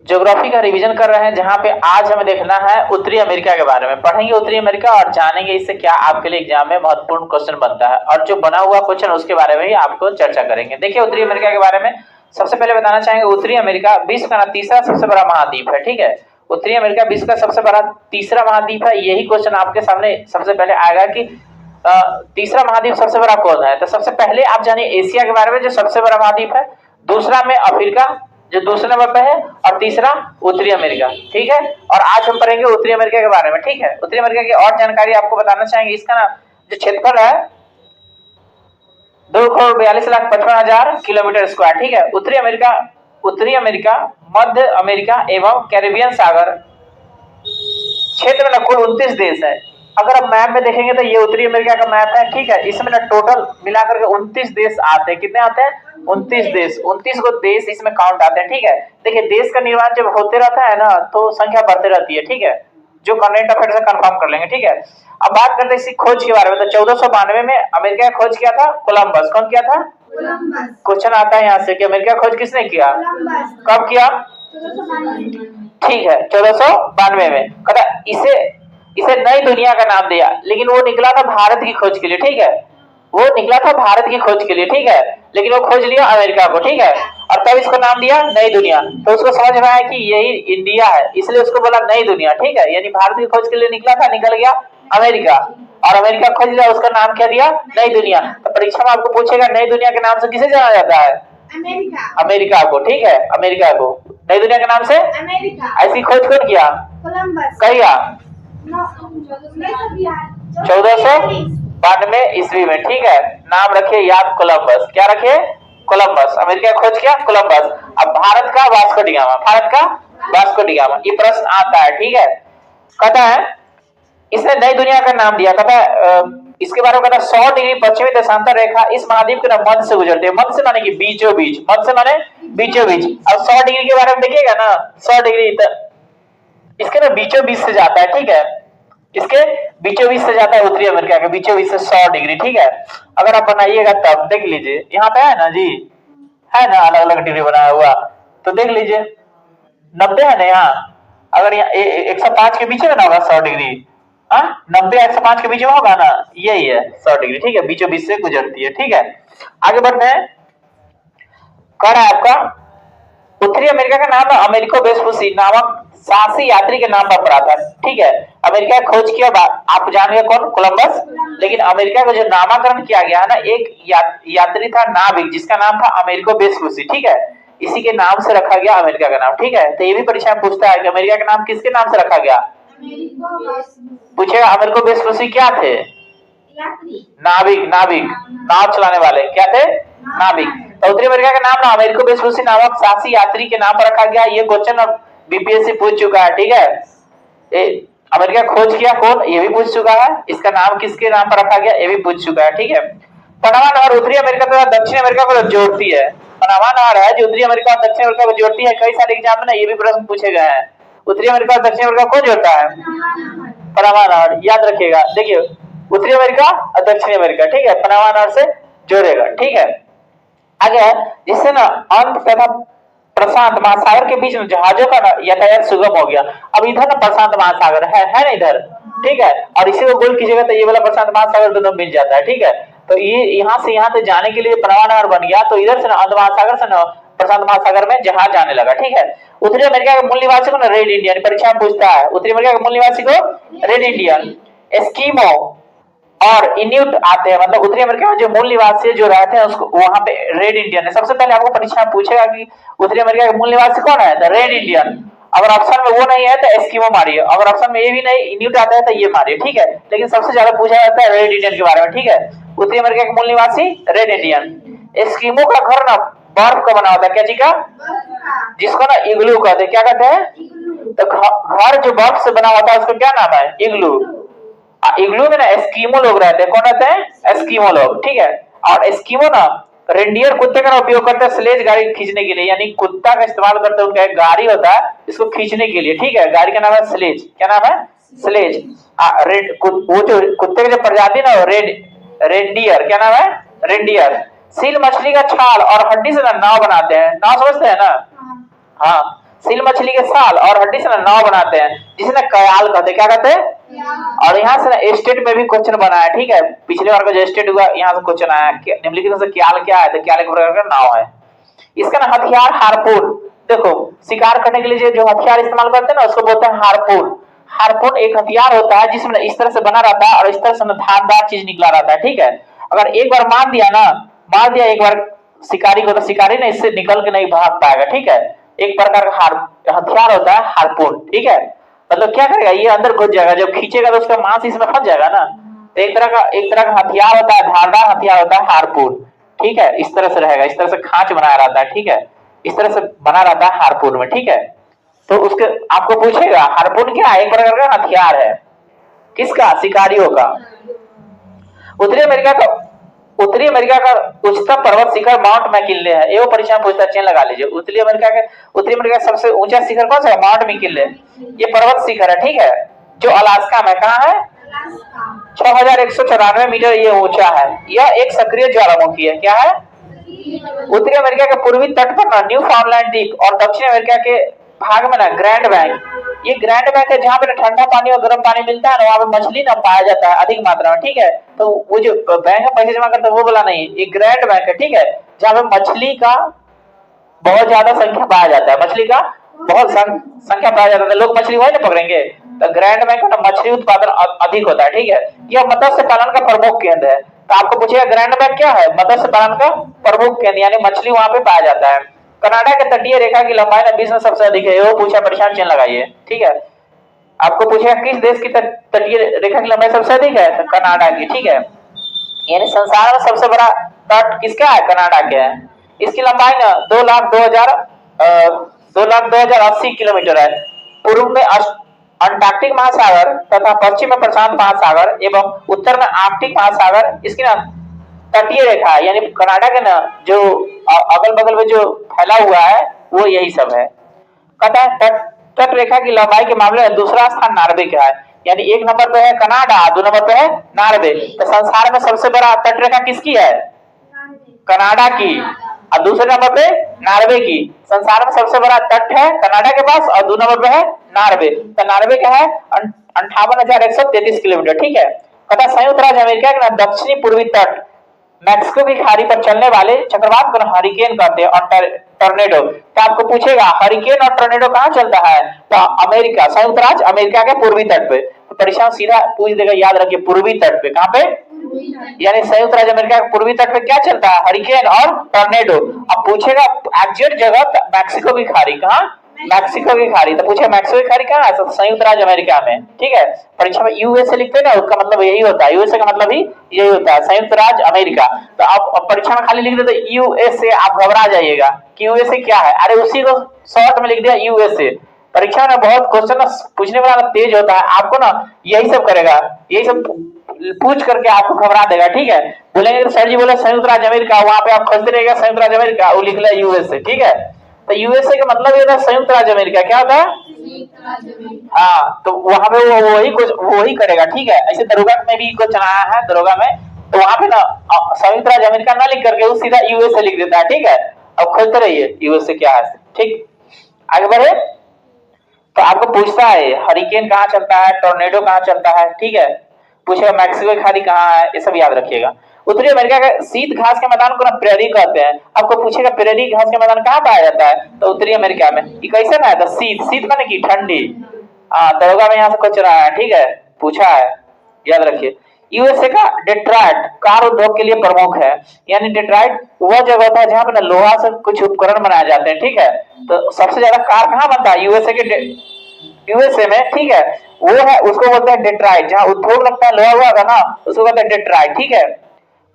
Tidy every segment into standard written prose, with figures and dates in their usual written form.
Geography का revision कर रहे हैं, जहां पे आज हमें देखना है उत्तरी अमेरिका के बारे में। पढ़ेंगे उत्तरी अमेरिका और जानेंगे इससे क्या आपके लिए एग्जाम में महत्वपूर्ण क्वेश्चन बनता है, और जो बना हुआ क्वेश्चन उसके बारे में ही आपको चर्चा करेंगे। देखिए उत्तरी अमेरिका के बारे में सबसे पहले बताना चाहेंगे, उत्तरी अमेरिका विश्व का तीसरा सबसे बड़ा महाद्वीप है। ठीक है, उत्तरी अमेरिका विश्व का सबसे बड़ा तीसरा महाद्वीप है। यही क्वेश्चन आपके सामने सबसे पहले आएगा कि तीसरा महाद्वीप सबसे बड़ा कौन है। तो सबसे पहले आप जानिए एशिया के बारे में, जो सबसे बड़ा महाद्वीप है। दूसरा में अफ्रीका जो दूसरे नंबर पे है, और तीसरा उत्तरी अमेरिका। ठीक है, और आज हम पढ़ेंगे उत्तरी अमेरिका के बारे में। ठीक है, उत्तरी अमेरिका की और जानकारी आपको बताना चाहेंगे। इसका ना जो क्षेत्रफल है 2,42,55,000 किलोमीटर स्क्वायर। ठीक है, उत्तरी अमेरिका, मध्य अमेरिका एवं कैरिबियन सागर क्षेत्र में कुल 29 देश है। अगर आप मैप में देखेंगे तो ये उत्तरी अमेरिका का मैप है। ठीक है, इसमें ना टोटल मिलाकर के 29 देश आते हैं। कितने आते हैं? 29 देश। 29 को देश इसमें काउंट आते हैं। ठीक है, देखिए देश का निर्माण जब होते रहता है ना तो संख्या बढ़ती रहती है। ठीक है, जो करंट अफेयर से कंफर्म कर लेंगे। ठीक है, अब बात करते हैं इसकी खोज के बारे में। तो 1492 में अमेरिका का खोज किया था कोलंबस। कौन किया था? क्वेश्चन आता है यहाँ से कि अमेरिका खोज किसने किया, कब किया? ठीक है, 1492 में। इसे नई दुनिया का नाम दिया, लेकिन वो निकला था भारत की खोज के लिए। ठीक है, वो निकला था भारत की खोज के लिए। ठीक है, लेकिन वो खोज लिया अमेरिका को। ठीक है, और तब इसको नाम दिया नई दुनिया। तो उसको समझ में आया कि यही इंडिया है, इसलिए उसको बोला नई दुनिया। ठीक है, यानी भारत की खोज के लिए निकला था, निकल गया अमेरिका, और अमेरिका खोज लिया, उसका नाम क्या दिया? नई दुनिया। तो परीक्षा में आपको पूछेगा नई दुनिया के नाम से किसे जाना जाता है? अमेरिका को। ठीक है, अमेरिका को नई दुनिया के नाम से ऐसी खोज कौन किया? किया 1492 ईस्वी में। ठीक है, नाम रखिए याद, कोलंबस। क्या रखिए? कोलंबस। अमेरिका खोज किया कोलंबस। अब भारत का वास्को डी गामा। भारत का वास्को डी गामा। ये प्रश्न आता है। ठीक है, कहता है इसने नई दुनिया का नाम दिया। कहता है इसके बारे में कहता है 100 डिग्री पश्चिमी देशांतर रेखा इस महाद्वीप के मध्य से गुजरती है। मध्य से माने कि बीचों बीच, मध्य से माने बीचों बीच। अब 100 डिग्री के बारे में देखिएगा ना, 100 डिग्री इसके ना बीचों बीच से जाता है। ठीक है, इसके बीचों बीच से जाता है उत्तरी अमेरिका के बीचों बीच से 100 डिग्री। ठीक है, अगर आप बनाइएगा तब देख लीजिए, यहाँ पे है ना जी, है ना अलग अलग डिग्री बनाया हुआ, तो देख लीजिए 90 है ना यहाँ। अगर यहाँ 105 के बीच में ना होगा 100 डिग्री, 90 105 के बीच में होगा ना, यही है 100 डिग्री। ठीक है, बीचों बीच से गुजरती है। ठीक है, आगे बढ़ते हैं। कह रहा है आपका उत्तरी अमेरिका का नाम अमेरिको वेस्पुसी नामक साहसी यात्री के नाम पर पड़ा था। ठीक है, अमेरिका खोज किया आप जान गए कौन? कोलंबस। लेकिन अमेरिका का जो नामकरण किया गया है ना, एक यात्री था नाविक, जिसका नाम था अमेरिको वेस्पुसी। ठीक है, इसी के नाम से रखा गया अमेरिका का नाम। ठीक है, तो ये भी परीक्षा में पूछता है कि अमेरिका का नाम किसके नाम से रखा गया? पूछेगा अमेरिको वेस्पुसी क्या थे? नाविक। नाव चलाने वाले क्या थे? नाविक। तो उत्तरी अमेरिका का नाम ना अमेरिको वेस्पुसी नामक साहसी यात्री के नाम पर रखा गया। ये क्वेश्चन अब बीपीएससी पूछ चुका है। ठीक है, अमेरिका खोज किया कौन, ये भी पूछ चुका है। इसका नाम किसके नाम पर रखा गया, ये भी पूछ चुका है। ठीक है, पनामा नहर उत्तरी अमेरिका तथा दक्षिण अमेरिका को जोड़ती है। पनामा नहर है जो उत्तरी अमेरिका और दक्षिण अमेरिका को जोड़ती है। कई सारे एग्जाम में ना ये भी प्रश्न पूछे गए हैं, उत्तरी अमेरिका और दक्षिण अमेरिका को जोड़ता है पनामा नहर। याद रखिएगा, देखिए उत्तरी अमेरिका और दक्षिण अमेरिका। ठीक है, पनामा नहर से जोड़ेगा। ठीक है, आगे जिससे ना अंत तथा प्रशांत महासागर के बीच में जहाजों का यातायात सुगम हो गया। अब इधर ना प्रशांत महासागर है ना इधर। ठीक है, और इसी को गोल कीजिएगा तो ये वाला प्रशांत महासागर दोनों मिल जाता है। ठीक है, तो ये यहाँ से यहाँ तक जाने के लिए पनामा नहर बन गया, तो इधर से ना अंत महासागर से ना प्रशांत महासागर में जहाज जाने लगा। ठीक है, उत्तरी अमेरिका के मूल निवासी को ना रेड इंडियन, परीक्षा में पूछता है उत्तरी अमेरिका के मूल निवासी को रेड इंडियन, एस्किमो और इन्यूट आते हैं। मतलब उत्तरी अमेरिका में जो मूल निवासी जो रहते हैं उसको वहां पे रेड इंडियन है। सबसे पहले आपको परीक्षा में पूछेगा कि उत्तरी अमेरिका के मूल निवासी कौन है, तो रेड इंडियन। अगर ऑप्शन में वो नहीं है तो एस्किमो मारिए, अगर ऑप्शन में ये भी नहीं इन्यूट आता है तो ये मारिए। ठीक है, लेकिन सबसे ज्यादा पूछा जाता है रेड इंडियन के बारे में। ठीक है, उत्तरी अमेरिका के मूल निवासी रेड इंडियन। एस्किमो का घर ना बर्फ का बना होता है, क्या जी का? जिसको ना इग्लू कहते हैं। क्या कहते हैं? तो घर जो बर्फ से बना होता है उसको क्या नाम है? इग्लू। इग्लू में ना एस्किमो लोग रहते हैं। कौन रहते हैं? एस्किमो लोग। ठीक है, और एस्किमो ना रेंडियर कुत्ते का उपयोग करते हैं स्लेज गाड़ी खींचने के लिए, यानी कुत्ता का इस्तेमाल करते हैं। उनका एक गाड़ी होता है इसको खींचने के लिए। ठीक है, गाड़ी का नाम है स्लेज। क्या नाम है? स्लेज। वो जो कुत्ते की जो प्रजाति ना रेंडियर, क्या नाम है? रेंडियर। सील मछली का छाल और हड्डी से ना नाव बनाते हैं। नाव समझते हैं ना? हाँ, सील मछली के साल और हड्डी से ना नाव बनाते हैं, जिसे ना कयाल कहते हैं। क्या कहते हैं? और यहाँ से ना स्टेट में भी क्वेश्चन बना है, ठीक है। पिछले बार का जो स्टेट हुआ यहाँ से क्वेश्चन आया, निम्नलिखित में से क्याल क्या है? तो क्याल एक प्रकार का नाव है। इसका ना हथियार हारपून। देखो शिकार करने के लिए जो हथियार इस्तेमाल करते हैं ना उसको बोलते हैं हारपून। हारपून एक हथियार होता है जिसमें इस तरह से बना रहता है और इस तरह से धारदार चीज निकला रहता है, ठीक है। अगर एक बार मार दिया एक बार शिकारी को, तो शिकारी ना इससे निकल के नहीं भाग पाएगा, ठीक है। एक प्रकार का हथियार होता है हारपून, ठीक है। मतलब क्या करेगा, ये अंदर घुस जाएगा, जब खींचेगा तो उसका मांस इसमें फंस जाएगा ना। तो एक तरह का हथियार होता है, धारदार हथियार होता है हारपून, ठीक है। इस तरह से रहेगा, इस तरह से खांच बनाया रहता है, ठीक है। इस तरह से बना रहता है हारपून में, ठीक है। तो उसके आपको पूछेगा हारपून क्या है? एक प्रकार का हथियार है, किसका? शिकारियों का। उत्तरी अमेरिका का उच्चतम पर्वत शिखर माउंट मैकिनले है। ये वो परीक्षा में पूछता, चेन लगा लीजिए। उत्तरी अमेरिका का सबसे ऊंचा शिखर कौन सा है? Mount McKinley. ये पर्वत शिखर है, ठीक है, जो अलास्का में। कहाँ है? 6194 मीटर ये ऊंचा है। यह एक सक्रिय ज्वालामुखी है। क्या है? उत्तरी अमेरिका के पूर्वी तट पर ना न्यू फाउंडलैंड द्वीप और दक्षिण अमेरिका के भाग में ना ग्रैंड बैंक। ये ग्रैंड बैंक है जहाँ पे ठंडा पानी और गर्म पानी मिलता है ना, वहाँ पे मछली ना पाया जाता है अधिक मात्रा में, ठीक है। तो वो जो बैंक है पैसे जमा करता है वो बोला नहीं, ये ग्रैंड बैंक है, ठीक है, जहाँ पे मछली का बहुत ज्यादा संख्या पाया जाता है, मछली का बहुत संख्या पाया जाता है। लोग मछली वही ना पकड़ेंगे, तो ग्रैंड बैंक में मछली उत्पादन अधिक होता है, ठीक है। यह मत्स्य पालन का प्रमुख केंद्र है। तो आपको पूछेगा ग्रैंड बैंक क्या है? मत्स्य पालन का प्रमुख केंद्र, यानी मछली वहां पे पाया जाता है। कनाडा के तटीय रेखा की लंबाई ना विश्व में सबसे अधिक है। वो पूछा, परेशान चिन्ह लगाइए, ठीक है। आपको पूछेगा किस देश की तटीय रेखा की लंबाई सबसे अधिक है? तो कनाडा की, ठीक है। यानी संसार में सबसे बड़ा तट किसका है? कनाडा के है। इसकी लंबाई ना 2,02,080 किलोमीटर है। पूर्व में अंटार्कटिक महासागर तथा पश्चिम में प्रशांत महासागर एवं उत्तर में आर्कटिक महासागर इसकी ना तटीय रेखा है। यानी कनाडा के ना जो अगल बगल में जो फैला हुआ है वो यही सब है। कहता है तट रेखा की लंबाई के मामले में दूसरा स्थान नार्वे का है। यानी एक नंबर पे है कनाडा, 2 नंबर पे है नार्वे। तो संसार में सबसे बड़ा तट रेखा किसकी है? कनाडा की। और दूसरे नंबर पे नार्वे की। संसार में सबसे बड़ा तट है कनाडा के पास और 2 नंबर पे है नार्वे। तो नार्वे का है 58,133 किलोमीटर, ठीक है। कहता संयुक्त राज्य अमेरिका का दक्षिणी पूर्वी तट मैक्सिको की खाड़ी पर चलने वाले चक्रवात को हरिकेन कहते हैं और टॉर्नेडो। तो आपको पूछेगा हरिकेन और टॉर्नेडो कहाँ चलता है? तो अमेरिका, संयुक्त राज्य अमेरिका के पूर्वी तट पे। तो परीक्षा सीधा पूछ देगा, याद रखिए पूर्वी तट पे। कहाँ पे? यानी संयुक्त राज्य अमेरिका के पूर्वी तट पे क्या चलता है? हरिकेन और टॉर्नेडो। अब पूछेगा एग्जैक्ट जगह मैक्सिको की खाड़ी। कहाँ? मैक्सिको की खाड़ी। तो पूछे मैक्सिको की खाड़ी कहाँ है? संयुक्त राज्य अमेरिका में, ठीक है। परीक्षा में यूएसए लिखते हैं ना, उसका मतलब यही होता है, यूएसए का मतलब ही यही होता है, संयुक्त राज्य अमेरिका। तो आप परीक्षा में खाली लिख देते यूएसए, आप घबरा जाइएगा कि यूएसए क्या है। अरे उसी को शॉर्ट में लिख दिया यूएसए। परीक्षा में बहुत क्वेश्चन पूछने वाला तेज होता है, आपको ना यही सब करेगा, यही सब पूछ करके आपको घबरा देगा, ठीक है। बोलेंगे तो सर जी बोले संयुक्त राज्य अमेरिका, वहां पे आप खोजते रहेगा संयुक्त राज्य अमेरिका, वो लिख लिया यूएसए, ठीक है। तो यूएसए का मतलब ये होता है संयुक्त राज्य अमेरिका। क्या होता है? हाँ, तो वहां पे वो वही करेगा, ठीक है। ऐसे दरोगा में भी कुछ आया है, दरोगा में तो वहां पे ना संयुक्त राज्य अमेरिका ना लिख करके वो सीधा यूएसए लिख देता है, ठीक है। अब खोजते रहिए यूएसए क्या है, ठीक। आगे बढ़े। तो आपको पूछता है हरिकेन कहाँ चलता है, टोर्नेडो कहाँ चलता है, ठीक है। पूछेगा मैक्सिको की खाड़ी कहाँ है, ये सब याद रखिएगा। उत्तरी अमेरिका का शीत घास के मैदान को ना प्रेरी कहते हैं। आपको पूछेगा प्रेरी घास के मैदान कहाँ पाया जाता है? तो उत्तरी अमेरिका में। ये कैसे ना है? तो शीत माने की ठंडी। दरोगा में यहाँ से कुछ रहा है, ठीक है, पूछा है, याद रखिए। यूएसए का डेट्रॉइट कार उद्योग के लिए प्रमुख है। यानी डेट्रॉइट वह जगह होता है जहाँ पे ना लोहा से कुछ उपकरण बनाए जाते हैं, ठीक है। तो सबसे ज्यादा कार कहाँ बनता है? यूएसए में, ठीक है। वो है, उसको बोलते हैं डेट्रॉइट, जहाँ उद्योग लगता है लोहा हुआ का ना, उसको कहते हैं डेट्रॉइट, ठीक है।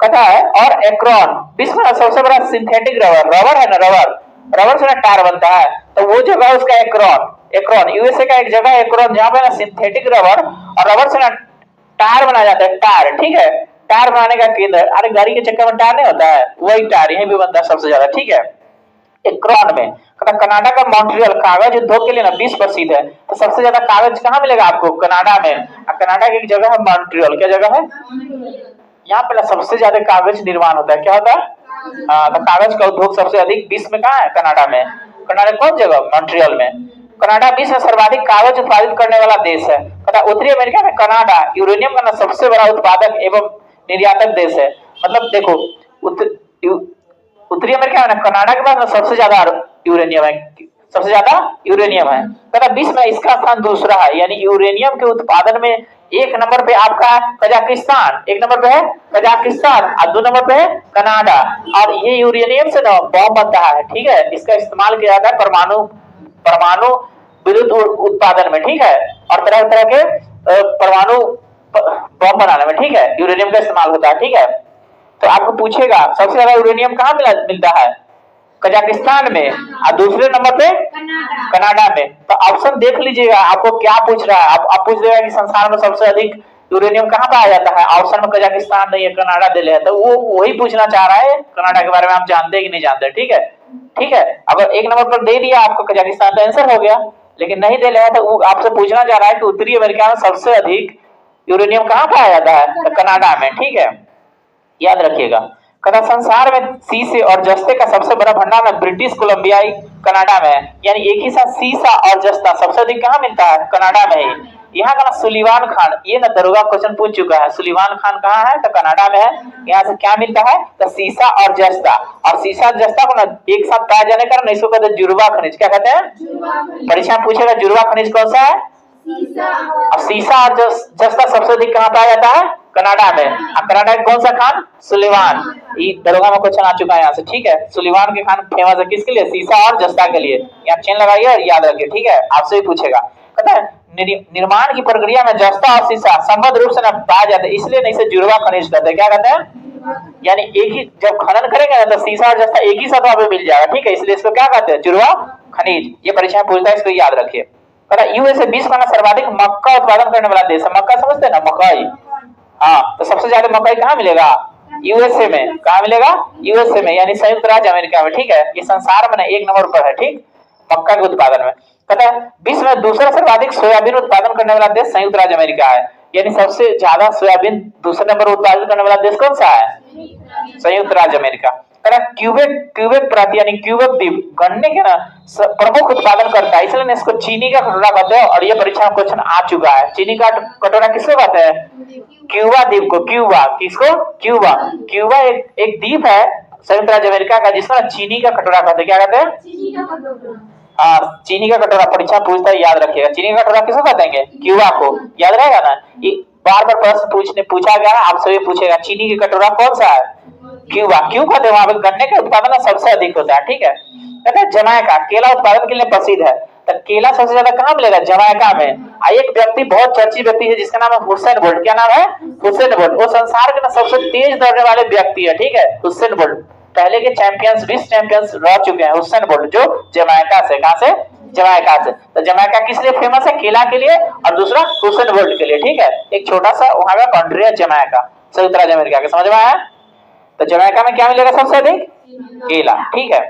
कहता है और एक्रोन विश्व में सबसे बड़ा सिंथेटिक रबर है ना, रबर से ना टायर बनता है, तो वो जगह है उसका एक्रोन यूएसए का एक जगह एक्रोन, जहाँ पे ना सिंथेटिक रबर और रबर से ना टायर बनाया जाता है, टायर, ठीक है। टायर बनाने का केंद्र, अरे गाड़ी के चक्कर में टायर नहीं होता है, वही टायर यहीं भी बनता है सबसे ज्यादा, ठीक है। एक्रोन में। कनाडा का मॉन्ट्रियल कागज उद्योग के लिए ना विश्व प्रसिद्ध है। तो सबसे ज्यादा कागज कहाँ मिलेगा आपको? कनाडा में। कनाडा की एक जगह है मॉन्ट्रियल, क्या जगह है? यहाँ पे सबसे ज्यादा कागज निर्माण होता है। क्या होता है? तो कागज का उद्योग सबसे अधिक विश्व में कहाँ है? कनाडा में। कनाडा कौन जगह? मॉन्ट्रियल में। कनाडा विश्व में सर्वाधिक कागज उत्पादित करने वाला देश है। तथा उत्तरी अमेरिका में कनाडा यूरेनियम का सबसे बड़ा उत्पादक एवं निर्यातक देश है। मतलब देखो उत्तरी अमेरिका में कनाडा के पास सबसे ज्यादा यूरेनियम है, सबसे ज्यादा यूरेनियम है। तथा विश्व में इसका स्थान दूसरा है, यानी यूरेनियम के उत्पादन में एक नंबर पे आपका कजाकिस्तान, एक नंबर पे है कजाकिस्तान और 2 नंबर पे है कनाडा। और ये यूरेनियम से ना बॉम्ब बनता है, ठीक है। इसका इस्तेमाल किया जाता है परमाणु विद्युत उत्पादन में, ठीक है, और तरह तरह के परमाणु बॉम्ब बनाने में, ठीक है, यूरेनियम का इस्तेमाल होता है, ठीक है। तो आपको पूछेगा सबसे ज्यादा यूरेनियम कहाँ मिलता है? कजाकिस्तान में, और दूसरे नंबर पे कनाडा में। तो ऑप्शन देख लीजिएगा आपको क्या पूछ रहा है। आप पूछ देगा कि संसार में सबसे अधिक यूरेनियम कहाँ पाया जाता है, ऑप्शन में कजाकिस्तान नहीं है, कनाडा दे ले, तो वो वही पूछना चाह रहा है कनाडा के बारे में, आप जानते हैं कि नहीं जानते, ठीक है। ठीक है, अगर एक नंबर पर दे दिया आपको कजाकिस्तान तो आंसर हो गया, लेकिन नहीं दे रहा है तो वो आपसे पूछना चाह रहा है कि उत्तरी अमेरिका में सबसे अधिक यूरेनियम कहाँ पाया जाता है, तो कनाडा में, ठीक है, याद रखिएगा। कदा संसार में सीसे और जस्ते का सबसे बड़ा भंडार है ब्रिटिश कोलंबियाई कनाडा में, यानी एक ही साथ सीसा और जस्ता सबसे अधिक कहाँ मिलता है? कनाडा में ही। यहाँ का सुलीवान खान, ये ना दरोगा क्वेश्चन पूछ चुका है, सुलीवान खान कहाँ है? तो कनाडा में है। यहाँ से क्या मिलता है? तो सीसा और जस्ता, और सीसा जस्ता को ना एक साथ पाया जाने का ना इसको कहते हैं जुड़वा खनिज। क्या कहते हैं? परीक्षा में पूछेगा जुड़वा खनिज कौन सा है? और सीसा और जस्ता सबसे अधिक कहाँ पाया जाता है? कनाडा में। अब कनाडा का कौन सा खान? सुलीवान। ये दरोगा में क्वेश्चन आ चुका है यहाँ से, ठीक है। सुलीवान के खान फेमस है किसके लिए? सीसा और जस्ता के लिए। यहाँ चेन लगाइए और याद रखिए, ठीक है, आपसे भी पूछेगा। पता है निर्माण की प्रक्रिया में जस्ता और सीसा संबद्ध रूप से पाया जाता है, इसलिए इसे जुड़वा खनिज कहते हैं। क्या कहते हैं? यानी एक ही जब खनन करेंगे ना तो सीसा और जस्ता एक ही साथ वहां पे मिल जाएगा, ठीक है, इसलिए इसको क्या कहते हैं? जुड़वा खनिज। ये परीक्षा में पूछता है, इसको याद रखिए। पता यूएसए विश्व का सर्वाधिक मक्का उत्पादन करने वाला देश है। मक्का समझते हैं ना, मकई। हाँ, तो सबसे ज्यादा मकई कहाँ मिलेगा? यूएसए में। कहाँ मिलेगा? यूएसए में, यानी संयुक्त राज्य अमेरिका में, ठीक है। ये संसार में एक नंबर पर है, ठीक, मक्का के उत्पादन में। पता है विश्व में दूसरा सर्वाधिक सोयाबीन उत्पादन करने वाला देश संयुक्त राज्य अमेरिका है, यानी सबसे ज्यादा सोयाबीन दूसरे नंबर उत्पादन करने वाला देश कौन सा है? संयुक्त राज्य अमेरिका। क्यूबेक प्रांत यानी क्यूबेक द्वीप गन्ने के ना प्रमुख उत्पादन करता है, इसलिए इसको चीनी का कटोरा कहते हैं। और ये परीक्षा में क्वेश्चन आ चुका है, चीनी का कटोरा किसको कहते हैं? क्यूबा द्वीप को। क्यूबा किसको? क्यूबा। क्यूबा एक द्वीप है संयुक्त राज्य अमेरिका का, जिसको चीनी का कटोरा कहते हैं। क्या कहते हैं? चीनी का कटोरा। परीक्षा पूछता है, याद रखिएगा, चीनी का कटोरा किसको कहते हैं? क्यूबा को। याद रहेगा ना, ये बार बार प्रश्न पूछा गया है, आपसे भी पूछेगा चीनी का कटोरा कौन सा है? क्यूबा। क्यों कहते हैं? वहां पे गन्ने का उत्पादन सबसे अधिक होता है, ठीक है। कहते हैं जमैका केला उत्पादन के लिए प्रसिद्ध है, तो केला सबसे ज्यादा कहाँ मिलेगा? जमैका में। एक व्यक्ति बहुत चर्चित व्यक्ति है जिसका नाम है हुसैन बोल्ट। क्या नाम है? Usain Bolt. वो संसार के सबसे तेज दौड़ने वाले व्यक्ति है, ठीक है, हुसैन बोल्ट। पहले के चैंपियंस, विश्व चैंपियंस रह चुके हैं हुसैन बोल्ट, जो जमैका से। कहां से? जमैका से। तो जमैका किस लिए फेमस है? केला के लिए, और दूसरा हुसैन बोल्ट के लिए, ठीक है। एक छोटा सा वहां का कंट्री है जमैका, संयुक्त राज्य अमेरिका के। समझ में आया? तो जमैका में क्या मिलेगा सबसे अधिक? केला, ठीक है।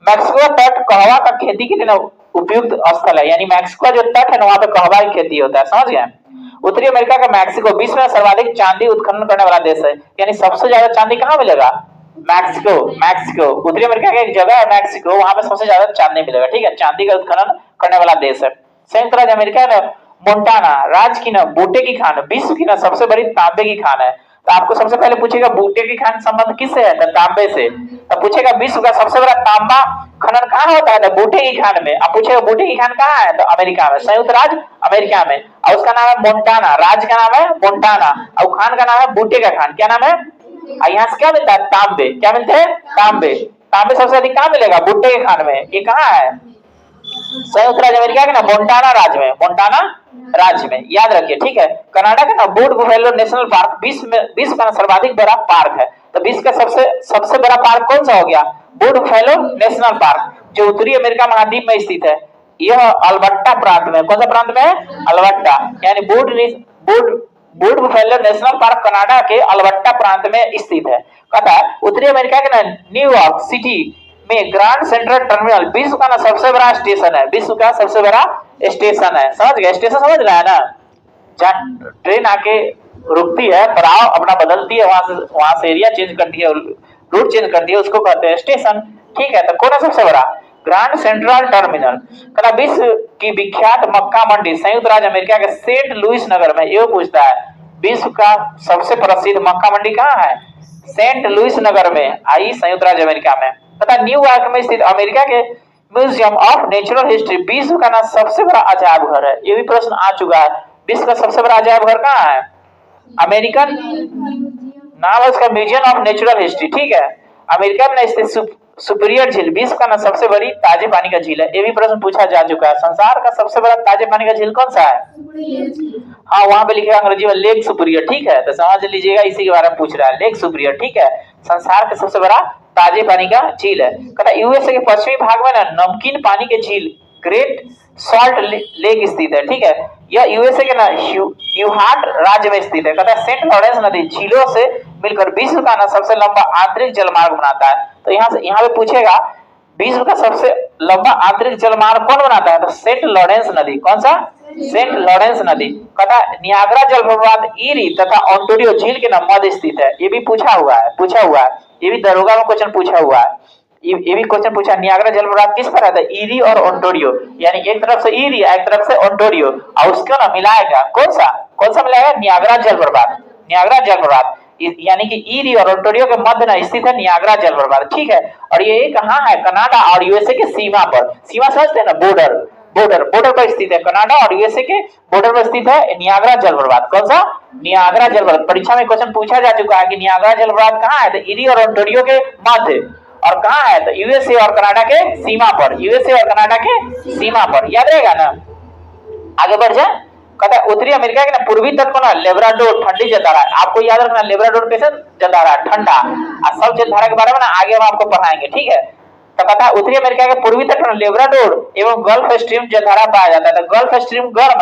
मैक्सिको तट कहवा का खेती के लिए उपयुक्त स्थल है, यानी मैक्सिको जो तट है ना वहां पे कहवा की खेती होता है, समझ गए। उत्तरी अमेरिका का मैक्सिको विश्व में सर्वाधिक चांदी उत्खनन करने वाला देश है, यानी सबसे ज्यादा चांदी कहाँ मिलेगा? मैक्सिको। उत्तरी अमेरिका का एक जगह है मैक्सिको, वहां पे सबसे ज्यादा चांदी मिलेगा, ठीक है, चांदी का उत्खनन करने वाला देश है। संयुक्त राज्य अमेरिका में मोन्टाना राज्य की ना बूटे की खान विश्व की ना सबसे बड़ी तांबे की खान है। तो आपको सबसे पहले पूछेगा बूटे की खान संबंध किससे है? तो तांबे से। तो पूछेगा विश्व का सबसे बड़ा तांबा खनन कहाँ होता है? तो बूटे की खान में। अब पूछेगा बूटे की खान कहाँ है? तो अमेरिका में, संयुक्त राज्य अमेरिका में, और उसका नाम है मोन्टाना। राज्य का नाम है मोन्टाना, और खान का नाम है बूटे का खान। क्या नाम है? यहाँ से क्या मिलता है? तांबे। क्या मिलते हैं? तांबे। तांबे सबसे अधिक कहाँ मिलेगा? बूटे के खान में। ये कहाँ है? संयुक्त राज्य अमेरिका के ना मोन्टाना राज्य में, मोन्टाना राज्य में, याद रखिए, ठीक है। कनाडा का ना बोर्ड बुफेलो नेशनल पार्क विश्व का सर्वाधिक बड़ा पार्क है। तो विश्व का सबसे बड़ा पार्क कौन सा हो गया? बोर्ड बुफेलो नेशनल पार्क, जो उत्तरी अमेरिका महाद्वीप में स्थित है। यह अल्बर्टा प्रांत में, कौन सा प्रांत में है? अल्बर्टा, यानी board buffalo national park Canada के अल्बर्टा प्रांत में स्थित है। कहता है उत्तरी अमेरिका के ना न्यूयॉर्क सिटी में ग्रांड सेंट्रल टर्मिनल विश्व का ना सबसे बड़ा स्टेशन है, विश्व का सबसे बड़ा स्टेशन है। समझ गए? स्टेशन समझ रहा है ना, जहाँ ट्रेन आके रुकती है, पड़ाव अपना बदलती है, वहां से एरिया चेंज करती है, रूट चेंज करती है, उसको कहते हैं स्टेशन, ठीक है। तो कौन है सबसे बड़ा? Grand central terminal. कहता विश्व की विख्यात मक्का मंडी संयुक्त राज्य अमेरिका के सेंट लुइस नगर में। ये पूछता है विश्व का सबसे प्रसिद्ध मक्का मंडी कहाँ है? सेंट लुइस नगर में आई, संयुक्त राज्य अमेरिका में। पता न्यूयॉर्क में स्थित अमेरिका के म्यूजियम ऑफ नेचुरल हिस्ट्री विश्व का ना सबसे बड़ा अजायब घर है। ये भी प्रश्न आ चुका है, विश्व का सबसे बड़ा अजायब घर कहाँ है? अमेरिकन नाम है उसका म्यूजियम ऑफ नेचुरल हिस्ट्री, ठीक है। अमेरिका में स्थित सुपीरियर झील विश्व का ना सबसे बड़ी ताजे पानी का झील है। ये भी प्रश्न पूछा जा चुका है, संसार का सबसे बड़ा ताजे पानी का झील कौन सा है? हाँ, वहां पे लिखा है अंग्रेजी में लेक सुपीरियर, ठीक है, तो समझ लीजिएगा इसी के बारे में पूछ रहा है, लेक सुपीरियर, ठीक है। संसार का सबसे बड़ा ताजे पानी का झील है। कहता यूएसए के पश्चिमी भाग में ना नमकीन पानी के झील ग्रेट सॉल्ट लेक स्थित है, ठीक है। यह यूएसए के ना यूहाट राज्य में स्थित है। कहता है सेंट लॉरेंस नदी झीलों से मिलकर विश्व का ना सबसे लंबा आंतरिक जलमार्ग बनाता है। तो यहाँ पे पूछेगा विश्व का सबसे लंबा आंतरिक जलमार्ग कौन बनाता है? तो सेंट लॉरेंस नदी। कौन सा? सेंट लॉरेंस नदी। कहता नियाग्रा जलप्रपात ईरी तथा ओंटारियो झील के ना मध्य स्थित है। ये भी पूछा हुआ है, ये भी दरोगा में क्वेश्चन पूछा हुआ है। ये भी क्वेश्चन पूछा नियाग्रा जलप्रपात किस पर आता है? ईरी और ओंटारियो, यानी एक तरफ से ईरी एक तरफ से ओंटारियो, और उसको ना मिलाएगा कौन सा मिलाएगा? नियाग्रा जलप्रपात यानी कि ईरी और ओंटारियो के मध्य ना स्थित है नियाग्रा जलप्रपात, ठीक है। और ये कहाँ है? कनाडा और यूएसए के सीमा पर। सीमा समझते हैं ना, बॉर्डर पर स्थित है। कनाडा और यूएसए के बॉर्डर पर स्थित है नियाग्रा जलप्रपात। कौन सा? नियाग्रा जलप्रपात। परीक्षा में क्वेश्चन पूछा जा चुका है कि नियाग्रा जलप्रपात कहाँ है? तो ईरी और ओंटारियो के मध्य। और कहाँ है? तो यूएसए और कनाडा के सीमा पर, याद रहेगा ना। आगे बढ़ जाए। कहता है उत्तरी अमेरिका के ना पूर्वी तट को ना लेब्राडोर ठंडी जलधारा है। आपको याद रखना लेब्राडोर कैसे जलधारा है? ठंडा। और सब जलधारा के बारे में ना आगे हम आपको पढ़ाएंगे, ठीक है। तो कहता है उत्तरी अमेरिका के पूर्वी तट में लेब्राडोर एवं गल्फ स्ट्रीम जलधारा पाया जाता है। तो गल्फ स्ट्रीम गर्म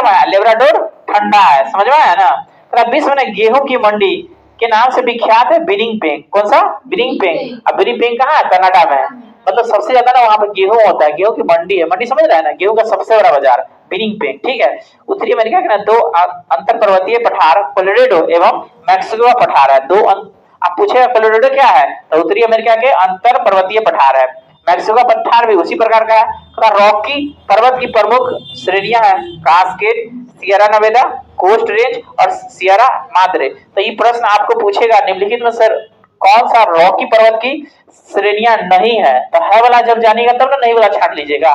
है, लेब्राडोर ठंडा है। समझ में आया ना। कहता विश्व में गेहूं की मंडी के नाम से विख्यात है विनिपेग। कौन सा? विनिपेग। अब विनिपेग कहाँ है? कनाडा में। मतलब सबसे ज्यादा ना वहां पे गेहूं होता है, गेहूं की मंडी है। मंडी समझ रहा है ना, गेहूं का सबसे बड़ा बाजार विनिपेग, ठीक है। उत्तरी अमेरिका के ना दो अंतर पर्वतीय पठार कोलोराडो एवं मैक्सिको पठार है। आप पूछेगा कोलोराडो क्या है? तो उत्तरी अमेरिका के अंतर पर्वतीय पठार है। मैक्सिको पठार भी उसी प्रकार का है। रॉकी पर्वत की प्रमुख श्रेणियां हैं Cascade, Sierra Nevada, Coast Range और सियरा माद्रे। तो ये प्रश्न आपको पूछेगा निम्नलिखित में सर कौन सा रॉकी पर्वत की श्रेणियां नहीं है? तो है वाला जब जानिएगा तब ना नहीं वाला छाट लीजिएगा।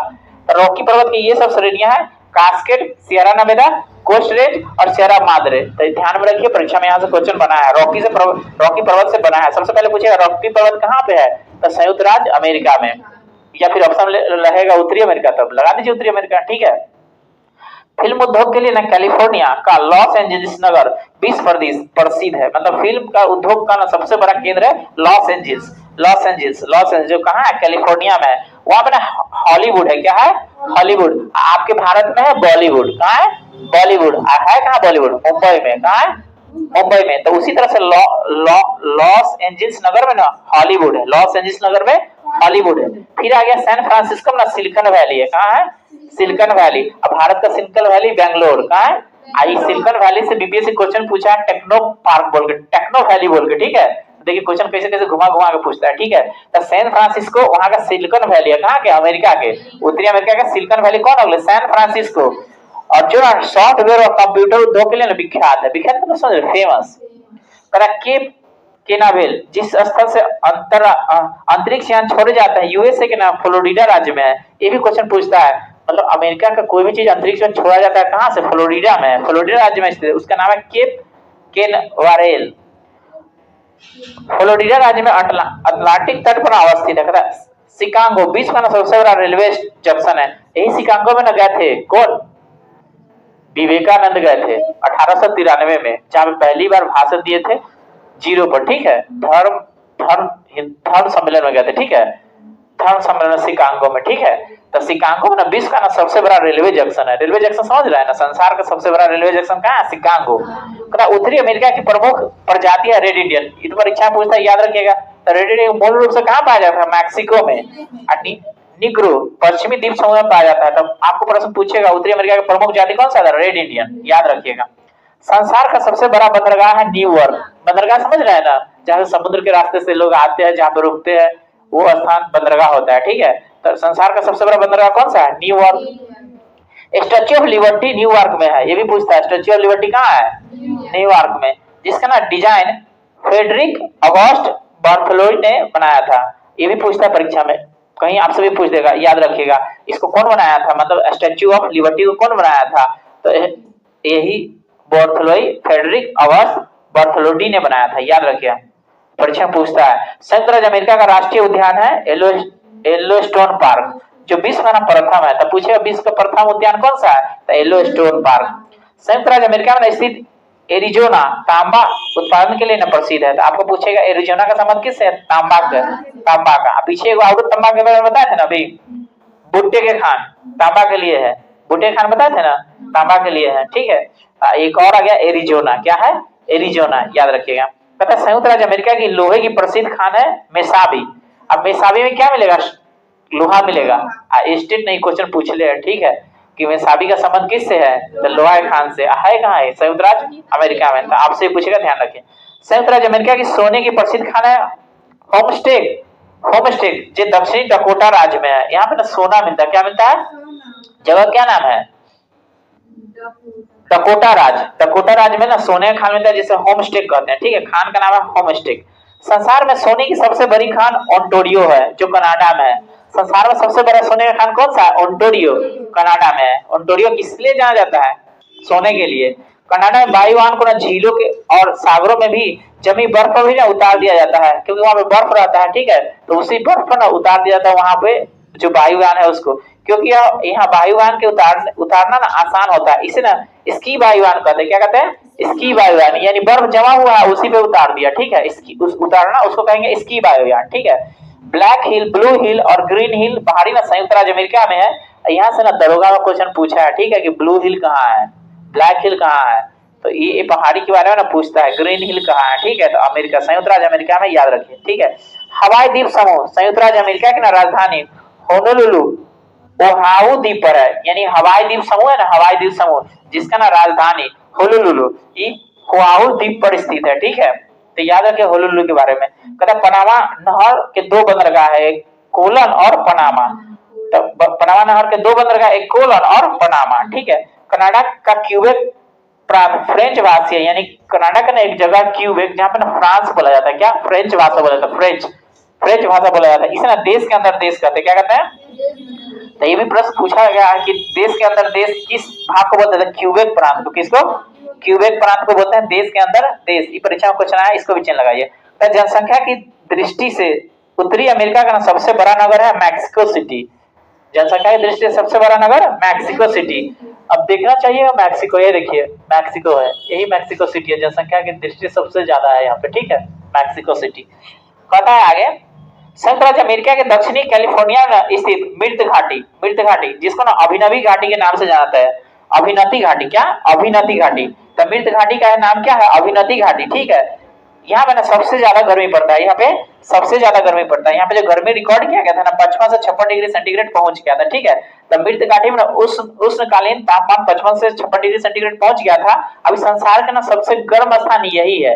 तो रॉकी पर्वत की ये सब श्रेणियां हैं Cascade, Sierra Nevada, Coast Range और सियरा माद्रे। तो ध्यान में रखिए, परीक्षा में यहाँ से क्वेश्चन बना है, रॉकी पर्वत से बना है। सबसे पहले पूछेगा रॉकी पर्वत कहाँ पे है? तो संयुक्त राज्य अमेरिका में, या फिर ऑप्शन रहेगा उत्तरी अमेरिका, तब लगा दीजिए उत्तरी अमेरिका, ठीक है। फिल्म उद्योग के लिए ना कैलिफोर्निया का लॉस एंजलिस नगर विश्व प्रसिद्ध है। मतलब फिल्म का उद्योग का ना सबसे बड़ा केंद्र है लॉस एंजलिस जो कहाँ है? कैलिफोर्निया में। वहां पे ना हॉलीवुड है। क्या है? हॉलीवुड। आपके भारत में है बॉलीवुड। कहाँ है? बॉलीवुड। है कहाँ बॉलीवुड? मुंबई में। कहाँ है? मुंबई में। तो उसी तरह से लॉस एंजलिस नगर में ना हॉलीवुड है। लॉस एंजलिस नगर में हॉलीवुड है। फिर आ गया सैन फ्रांसिस्को में ना सिलिकॉन वैली है। कहाँ है? Silicon valley. अब भारत का सिलिकॉन वैली बेंगलोर। कहाँ है? आई सिलिकॉन वैली से बीपीएससी क्वेश्चन पूछा है टेक्नो पार्क बोल के, टेक्नो वैली बोल के, ठीक है। देखिए क्वेश्चन कैसे कैसे घुमा के पूछता है, ठीक है। तो सैन फ्रांसिस्को वहां का सिलिकॉन वैली है। कहाँ के? अमेरिका के। उत्तरी अमेरिका का सिलिकॉन वैली कौन होगा? San Francisco. और जो सॉफ्टवेयर और कंप्यूटर उद्योग के लिए विख्यात है। विख्यात मतलब समझ फेमस। केप केनावेल जिस स्थल से अंतरिक्ष यान छोड़े जाते हैं यूएसए के नाम फ्लोरिडा राज्य में है। ये भी क्वेश्चन पूछता है। मतलब अमेरिका का कोई भी चीज अंतरिक्ष में छोड़ा जाता है कहाँ से? फ्लोरिडा में। फ्लोरिडा राज्य में स्थित है। उसका नाम है केप केनवारेल। फ्लोरिडा राज्य में अटलांटिक तट पर अवस्थित है। शिकागो विश्व का सबसे बड़ा रेलवे जंक्शन है। यही शिकागो में न गए थे कौन? विवेकानंद गए थे 1893 में, जहां पहली बार भाषण दिए थे जीरो पर, ठीक है। धर्म सम्मेलन में गए थे, ठीक है। धर्म सम्मेलन शिकागो में, ठीक है। तो शिकागो में ना विश्व का ना सबसे बड़ा रेलवे जंक्शन है। रेलवे जंक्शन समझ रहे हैं ना, संसार का सबसे बड़ा रेलवे जंक्शन कहाँ है? शिकागो। उत्तरी अमेरिका की प्रमुख प्रजाति है रेड इंडियन। ये तो परीक्षा पूछता है, याद रखिएगा। तो रेड इंडियन मूल रूप से कहाँ पाया जाता है? मैक्सिको में। निग्रो पश्चिमी द्वीप समूह में पाया जाता है। तब आपको प्रश्न पूछेगा उत्तरी अमेरिका का प्रमुख जाति कौन सा है? रेड इंडियन, याद रखिएगा। संसार का सबसे बड़ा बंदरगाह है न्यूयॉर्क। बंदरगाह समझ रहे हैं ना, जहाँ समुद्र के रास्ते से लोग आते हैं, जहाँ पे रुकते हैं, वो स्थान बंदरगाह होता है, ठीक है। तो संसार का सबसे बड़ा बंदरगाह कौन सा है? New York. Statue of liberty New York में है, ये भी पूछता है स्टैच्यू ऑफ लिबर्टी कहाँ है? न्यूयॉर्क में, जिसका ना डिजाइन फ्रेडरिक ऑगस्ट बार्थोलोमेव ने बनाया था। ये भी पूछता है परीक्षा में, कहीं आपसे भी पूछ देगा, याद रखिएगा। इसको कौन बनाया था, मतलब स्टैच्यू ऑफ लिबर्टी को कौन बनाया था? तो यही बार्थोलोमेव, फ्रेडरिक ऑगस्ट बार्थोलोमेव ने बनाया था, याद रखिएगा। परीक्षा पूछता है संयुक्त राज्य अमेरिका का राष्ट्रीय उद्यान है येलोस्टोन पार्क, जो विश्व का प्रथम है। तो पूछेगा विश्व का प्रथम उद्यान कौन सा है? तो येलोस्टोन पार्क। संयुक्त राज्य अमेरिका में स्थित एरिजोना तांबा उत्पादन के लिए न प्रसिद्ध है। तो आपको पूछेगा एरिजोना का संबंध किससे है? तांबा का। पीछे एक और तांबा के बारे में बताए थे ना अभी, भुट्टे के खान तांबा के लिए है, भुट्टे खान बताए थे ना, तांबा के लिए है, ठीक है। एक और आ गया एरिजोना, क्या है? एरिजोना, याद रखिएगा। पता संयुक्त राज्य अमेरिका की लोहे की प्रसिद्ध खान है मेसाबी। अब मेसाबी में क्या मिलेगा? लोहा मिलेगा। स्टेट नहीं, क्वेश्चन पूछ ले, ठीक है, कि मेसाबी का संबंध किससे है? तो लोहा खान से है। कहाँ है? संयुक्त राज्य अमेरिका में। तो आपसे पूछेगा, ध्यान रखें। संयुक्त राज्य अमेरिका की सोने की प्रसिद्ध खान है होमस्टेक। जो दक्षिणी डकोटा राज्य में है, यहाँ पे ना सोना मिलता है। क्या मिलता है? जगह क्या नाम है? डकोटा राज्य में ना सोने का खान मिलता है, जिसे होमस्टेक कहते हैं, ठीक है। खान का नाम है होमस्टेक। संसार में सोने की सबसे बड़ी खान ओंटारियो है, जो कनाडा में है। संसार में सबसे बड़ा सोने का खान कौन सा है? ओंटारियो, कनाडा में है। ओंटारियो किस लिए जाना जाता है? सोने के लिए। कनाडा में वायुयान को ना झीलों के और सागरों में भी जमी बर्फ पर भी ना उतार दिया जाता है, क्योंकि वहां पे बर्फ रहता है, ठीक है। तो उसी बर्फ पर ना उतार दिया जाता है वहां पे जो वायुयान है उसको, क्योंकि यहाँ वायुयान के उतारना ना आसान होता है, इसे ना स्की वायुयान कहते हैं। क्या कहते हैं? स्की वायुयान, यानी बर्फ जमा हुआ है उसी पे उतार दिया, ठीक है। उतारना उसको कहेंगे स्की वायुयान, ठीक है। ब्लैक हिल, ब्लू हिल और ग्रीन हिल पहाड़ी ना संयुक्त राज्य अमेरिका में है। यहाँ से ना दरोगा का क्वेश्चन पूछा है, ठीक है, कि ब्लू हिल कहाँ है, ब्लैक हिल कहाँ है। तो ये पहाड़ी के बारे में ना पूछता है, ग्रीन हिल कहाँ है, ठीक है। तो अमेरिका, संयुक्त राज्य अमेरिका में, याद रखिए, ठीक है। हवाई द्वीप समूह संयुक्त राज्य अमेरिका की ना राजधानी होनोलुलु ओहाउ द्वीप पर है, यानी हवाई द्वीप समूह है ना, हवाई द्वीप समूह, जिसका ना राजधानी होनोलुलु ओहाउ द्वीप पर स्थित है, ठीक है। तो याद रखिए होनोलुलु के बारे में। कहता पनामा नहर के 2 बंदरगाह है, कोलन और पनामा। तो पनामा नहर के 2 बंदरगाह, एक कोलन और पनामा, ठीक है। कनाडा का क्यूबेक प्रांत फ्रेंच भाषी है, यानी कनाडा का ना एक जगह क्यूबेक, जहाँ पे ना फ्रांस बोला जाता है। क्या? फ्रेंच भाषा बोला जाता है, फ्रेंच भाषा बोला जाता है। इसे ना देश के अंदर देश कहते हैं। क्या कहते हैं? तो ये भी प्रश्न पूछा गया है कि देश के अंदर देश किस भाग को बोलते हैं? क्यूबेक प्रांत को। किसको? क्यूबेक प्रांत को बोलते हैं देश के अंदर देश। ये परीक्षा में क्वेश्चन आया, इसको भी चिन्ह लगाइए। तो जनसंख्या की दृष्टि से उत्तरी अमेरिका का सबसे बड़ा नगर है मैक्सिको सिटी। जनसंख्या की दृष्टि से सबसे बड़ा नगर मैक्सिको सिटी। अब देखना चाहिए मैक्सिको, ये देखिए मैक्सिको है, यही मैक्सिको सिटी है, जनसंख्या की दृष्टि से सबसे ज्यादा है यहाँ पे, ठीक है, मैक्सिको सिटी। कहता है आगे, संयुक्त राज्य अमेरिका के दक्षिणी कैलिफोर्निया में स्थित मृत घाटी, जिसको ना अभिनवी घाटी के नाम से जानता है। अभिनति घाटी, क्या? अभिनति घाटी। तो मृत घाटी का नाम क्या है? अभिनति घाटी, ठीक है। यहाँ पे ना सबसे ज्यादा गर्मी पड़ता है, यहाँ पे सबसे ज्यादा गर्मी पड़ता है। यहाँ पे जो गर्मी रिकॉर्ड किया गया था ना 55 से 56 डिग्री सेंटीग्रेड पहुंच गया था, ठीक है। तो मृत घाटी में ना उष्णकालीन तापमान 55 से 56 डिग्री सेंटीग्रेड पहुंच गया था। अभी संसार का ना सबसे गर्म स्थान यही है,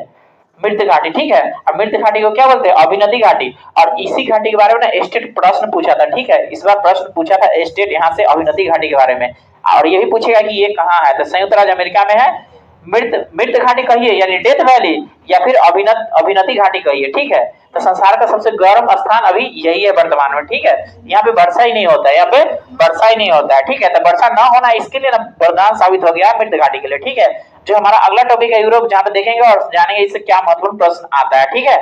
मृत घाटी, ठीक है। अब मृत घाटी को क्या बोलते हैं? अभिनति घाटी। और इसी घाटी के बारे में ना स्टेट प्रश्न पूछा था, ठीक है। इस बार प्रश्न पूछा था स्टेट यहाँ से अभिनति घाटी के बारे में, और ये भी पूछेगा कि ये कहाँ है। तो संयुक्त राज्य अमेरिका में है। मृत घाटी कहिए, यानी डेथ वैली, या फिर अभिनति घाटी कहिए, ठीक है। तो संसार का सबसे गर्म स्थान अभी यही है वर्तमान में, ठीक है। यहाँ पे वर्षा ही नहीं होता है, यहाँ पे वर्षा ही नहीं होता है, ठीक है। तो वर्षा ना होना इसके लिए ना वरदान साबित हो गया मृत घाटी के लिए, ठीक है। जो हमारा अगला टॉपिक है यूरोप, जहाँ पे देखेंगे और जानेंगे इससे क्या महत्वपूर्ण प्रश्न आता है, ठीक है।